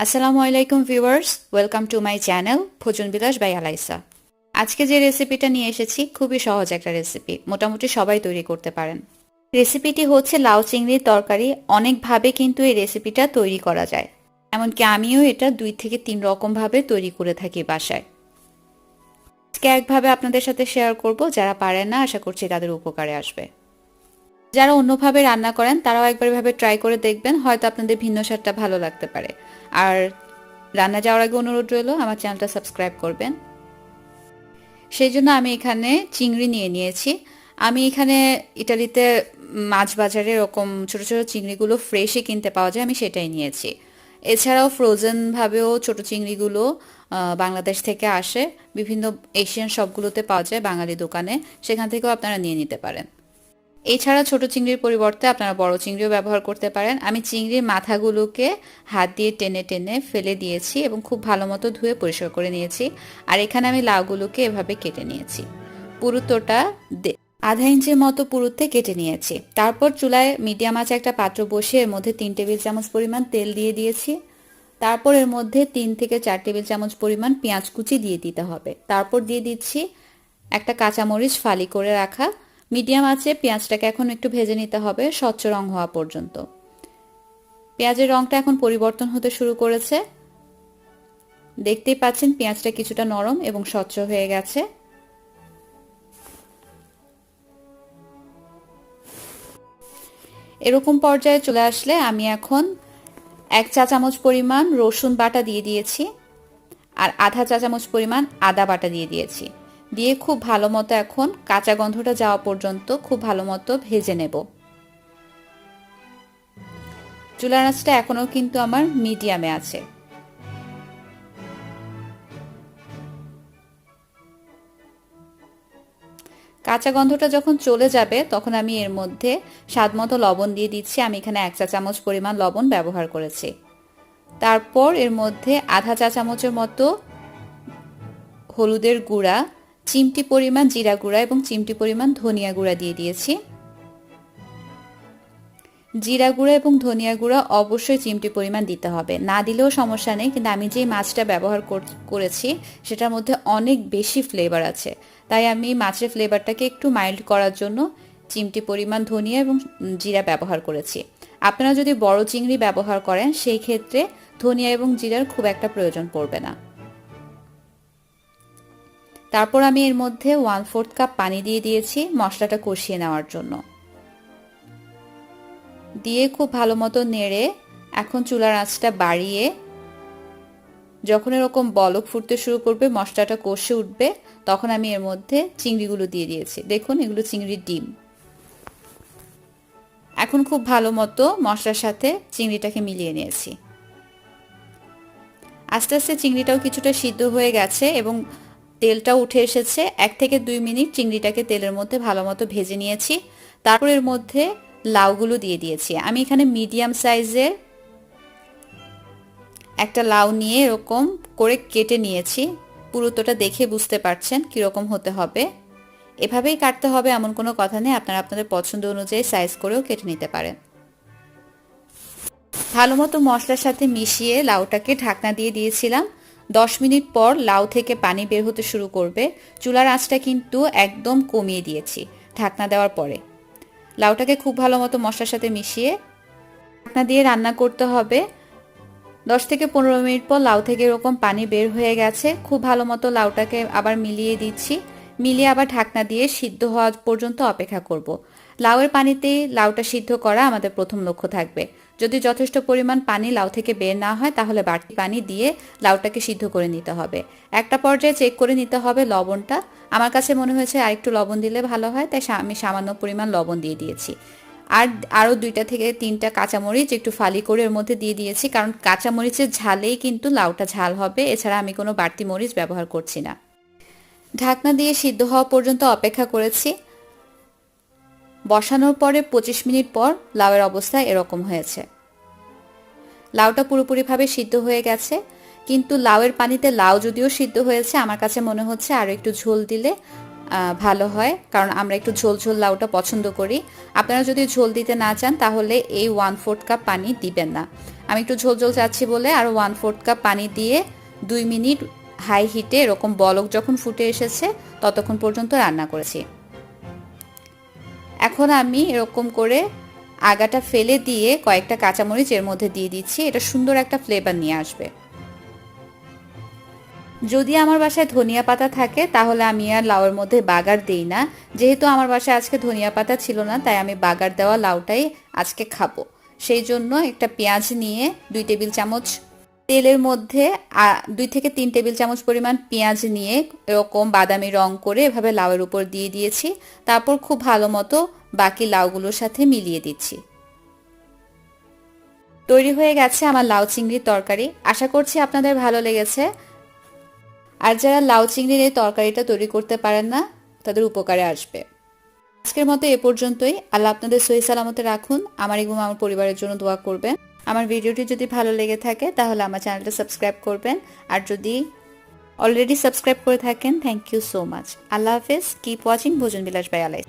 আসসালামু আলাইকুম viewers, welcome to my channel ভোজন বিলাস বাই আলাইসা। আজকে যে রেসিপিটা নিয়ে এসেছি খুবই সহজ একটা রেসিপি, মোটামুটি সবাই তৈরি করতে পারেন। রেসিপিটি হচ্ছে লাউ চিংড়ির তরকারি। অনেকভাবে কিন্তু এই রেসিপিটা তৈরি করা যায়, এমনকি আমিও এটা 2 থেকে 3 রকম ভাবে তৈরি করে থাকি বাসায়। আজকে একভাবে আপনাদের সাথে শেয়ার করব, যারা পারেন না আশা করছি তাদের উপকারে আসবে। যারা অন্যভাবে রান্না করেন তারাও একবার ভাবে ট্রাই করে দেখবেন, হয়তো আপনাদের ভিন্ন স্বাদটা ভালো লাগতে পারে। আর রান্না যাওয়ার আগে অনুরোধ রইল আমার চ্যানেলটা সাবস্ক্রাইব করবেন। সেই জন্য আমি এখানে চিংড়ি নিয়ে নিয়েছি। আমি এখানে ইটালিতে মাছ বাজারে এরকম ছোট ছোট চিংড়িগুলো ফ্রেশই কিনতে পাওয়া যায়, আমি সেটাই নিয়েছি। এছাড়াও ফ্রোজেন ভাবেও ছোট চিংড়িগুলো বাংলাদেশ থেকে আসে, বিভিন্ন এশিয়ান শপগুলোতে পাওয়া যায় বাঙালি দোকানে, সেখান থেকেও আপনারা নিয়ে নিতে পারেন। এছাড়া ছোট চিংড়ির পরিবর্তে আপনারা বড় চিংড়িও ব্যবহার করতে পারেন। আমি চিংড়ির মাথাগুলোকে হাত দিয়ে টেনে টেনে ফেলে দিয়েছি এবং খুব ভালো মতো ধুয়ে পরিষ্কার করে নিয়েছি। আর এখানে আমি লাউগুলোকে এভাবে কেটে নিয়েছি, পুরুত্বটা আধা ইঞ্চির মতো পুরুত্বে কেটে নিয়েছি। তারপর চুলায় মিডিয়াম আঁচে একটা পাত্র বসিয়ে এর মধ্যে 3 টেবিল চামচ পরিমাণ তেল দিয়ে দিয়েছি। তারপর এর মধ্যে 3 থেকে 4 টেবিল চামচ পরিমাণ পেঁয়াজ কুচি দিয়ে দিতে হবে। তারপর দিয়ে দিচ্ছি একটা কাঁচামরিচ ফালি করে রাখা। মিডিয়াম আঁচে পেঁয়াজটাকে এখন একটু ভেজে নিতে হবে স্বচ্ছ রং হওয়া পর্যন্ত। পেঁয়াজের রংটা এখন পরিবর্তন হতে শুরু করেছে, দেখতেই পাচ্ছেন পেঁয়াজটা কিছুটা নরম এবং স্বচ্ছ হয়ে গেছে। এরকম পর্যায়ে চলে আসলে আমি এখন 1 চা চামচ পরিমাণ রসুন বাটা দিয়ে দিয়েছি আর আধা চা চামচ পরিমাণ আদা বাটা দিয়ে দিয়েছি। দিয়ে খুব ভালো মতো এখন কাঁচা গন্ধটা যাওয়া পর্যন্ত খুব ভালো মতো ভেজে নেব। চুলার আঁচটা এখনো কিন্তু আমার মিডিয়ামে আছে। কাঁচা গন্ধটা যখন চলে যাবে তখন আমি এর মধ্যে স্বাদ মতো লবণ দিয়ে দিচ্ছি। আমি এখানে 1 চা চামচ পরিমাণ লবণ ব্যবহার করেছি। তারপর এর মধ্যে আধা চা চামচের মতো হলুদের গুঁড়া, চিমটি পরিমাণ জিরা গুঁড়া এবং চিমটি পরিমাণ ধনিয়া গুঁড়া দিয়ে দিয়েছি। জিরা গুঁড়া এবং ধনিয়া গুঁড়া অবশ্যই চিমটি পরিমাণ দিতে হবে, না দিলেও সমস্যা নেই, কিন্তু আমি যেই মাছটা ব্যবহার করেছি সেটার মধ্যে অনেক বেশি ফ্লেভার আছে, তাই আমি মাছের ফ্লেভারটাকে একটু মাইল্ড করার জন্য চিমটি পরিমাণ ধনিয়া এবং জিরা ব্যবহার করেছি। আপনারা যদি বড় চিংড়ি ব্যবহার করেন সেই ক্ষেত্রে ধনিয়া এবং জিরার খুব একটা প্রয়োজন পড়বে না। তারপর আমি এর মধ্যে 1/4 কাপ পানি দিয়ে দিয়েছি মশলাটা কষিয়ে নেওয়ার জন্য। দিয়ে খুব ভালো মতো নেড়ে এখন চুলার আঁচটা বাড়িয়ে যখন এরকম বলক ফুটতে শুরু করবে, মশলাটা কষে উঠবে, তখন আমি এর মধ্যে চিংড়িগুলো দিয়ে দিয়েছি। দেখুন এগুলো চিংড়ির ডিম। এখন খুব ভালো মতো মশলার সাথে চিংড়িটাকে মিলিয়ে নিয়েছি। আস্তে আস্তে চিংড়িটাও কিছুটা সিদ্ধ হয়ে গেছে এবং তেলটা উঠে এসেছে। 1 থেকে 2 মিনিট চিংড়িটাকে তেলের মধ্যে ভালো মতো ভেজে নিয়েছি। তারপর এর মধ্যে লাউগুলো দিয়ে দিয়েছি। আমি এখানে মিডিয়াম সাইজের একটা লাউ নিয়ে এরকম করে কেটে নিয়েছি। পুরোটা দেখে বুঝতে পারছেন কিরকম হতে হবে। এভাবেই কাটতে হবে এমন কোনো কথা নেই, আপনারা আপনাদের পছন্দ অনুযায়ী সাইজ করেও কেটে নিতে পারেন। ভালো মতো মশলার সাথে মিশিয়ে লাউটাকে ঢাকনা দিয়ে দিয়েছিলাম। 10 মিনিট পর লাউ থেকে পানি বের হতে শুরু করবে। চুলার আঁচটা কিন্তু একদম কমিয়ে দিয়েছি ঢাকনা দেওয়ার পরে। লাউটাকে খুব ভালো মতো মশলার সাথে মিশিয়ে ঢাকনা দিয়ে রান্না করতে হবে। 10 থেকে 15 মিনিট পর লাউ থেকে এরকম পানি বের হয়ে গেছে। খুব ভালো মতো লাউটাকে আবার মিলিয়ে দিচ্ছি, মিলিয়ে আবার ঢাকনা দিয়ে সিদ্ধ হওয়া পর্যন্ত অপেক্ষা করব। লাউয়ের পানিতেই লাউটা সিদ্ধ করা আমাদের প্রথম লক্ষ্য থাকবে। যদি যথেষ্ট পরিমাণ পানি লাউ থেকে বের না হয় তাহলে বাড়তি পানি দিয়ে লাউটাকে সিদ্ধ করে নিতে হবে। একটা পর্যায়ে চেক করে নিতে হবে লবণটা। আমার কাছে মনে হয়েছে আরেকটু লবণ দিলে ভালো হয়, তাই আমি সামান্য পরিমাণ লবণ দিয়ে দিয়েছি। আর আরও 2টা থেকে 3টা কাঁচামরিচ একটু ফালি করে এর মধ্যে দিয়ে দিয়েছি, কারণ কাঁচামরিচের ঝালেই কিন্তু লাউটা ঝাল হবে, এছাড়া আমি কোনো বাড়তি মরিচ ব্যবহার করছি না। ঢাকনা দিয়ে সিদ্ধ হওয়া পর্যন্ত অপেক্ষা করেছি। বসানোর পরে 25 মিনিট পর লাউয়ের অবস্থা এরকম হয়েছে। লাউটা পুরোপুরিভাবে সিদ্ধ হয়ে গেছে, কিন্তু লাউয়ের পানিতে লাউ যদিও সিদ্ধ হয়েছে, আমার কাছে মনে হচ্ছে আরও একটু ঝোল দিলে ভালো হয়, কারণ আমরা একটু ঝোল ঝোল লাউটা পছন্দ করি। আপনারা যদি ঝোল দিতে না চান তাহলে এই 1/4 কাপ পানি দিবেন না। আমি একটু ঝোল ঝোল চাচ্ছি বলে আরও 1/4 কাপ পানি দিয়ে 2 মিনিট হাই হিটে এরকম বলক যখন ফুটে এসেছে ততক্ষণ পর্যন্ত রান্না করেছি। এখন আমি এরকম করে আগাটা ফেলে দিয়ে কয়েকটা কাঁচামরিচ এর মধ্যে দিয়ে দিচ্ছি, এটা সুন্দর একটা ফ্লেভার নিয়ে আসবে। যদি আমার বাসায় ধনিয়া পাতা থাকে তাহলে আমি আর লাউয়ের মধ্যে বাগার দেই না। যেহেতু আমার বাসায় আজকে ধনিয়া পাতা ছিল না, তাই আমি বাগার দেওয়া লাউটাই আজকে খাবো। সেই জন্য একটা পেঁয়াজ নিয়ে 2 টেবিল চামচ তেলের মধ্যে 2 থেকে 3 টেবিল চামচ পরিমাণ পেঁয়াজ নিয়ে এরকম বাদামি রং করে এভাবে লাউয়ের উপর দিয়ে দিয়েছি। তারপর খুব ভালো মতো বাকি লাউগুলোর সাথে মিলিয়ে দিচ্ছি। তৈরি হয়ে গেছে আমার লাউ চিংড়ির তরকারি। আশা করছি আপনাদের ভালো লেগেছে। আর যারা লাউ চিংড়ির এই তরকারিটা তৈরি করতে পারেন না তাদের উপকারে আসবে। আজকের মতো এ পর্যন্তই। আল্লাহ আপনাদের সহি সালামতে রাখুন। আমার এবং আমার পরিবারের জন্য দোয়া করবেন। আমার ভিডিওটি যদি ভালো লেগে থাকে তাহলে আমার চ্যানেলটা সাবস্ক্রাইব করবেন, আর যদি অলরেডি সাবস্ক্রাইব করে থাকেন থ্যাংক ইউ সো মাচ। আল্লাহ হাফেজ। কিপ ওয়াচিং ভোজন বিলাস বাই আলাই।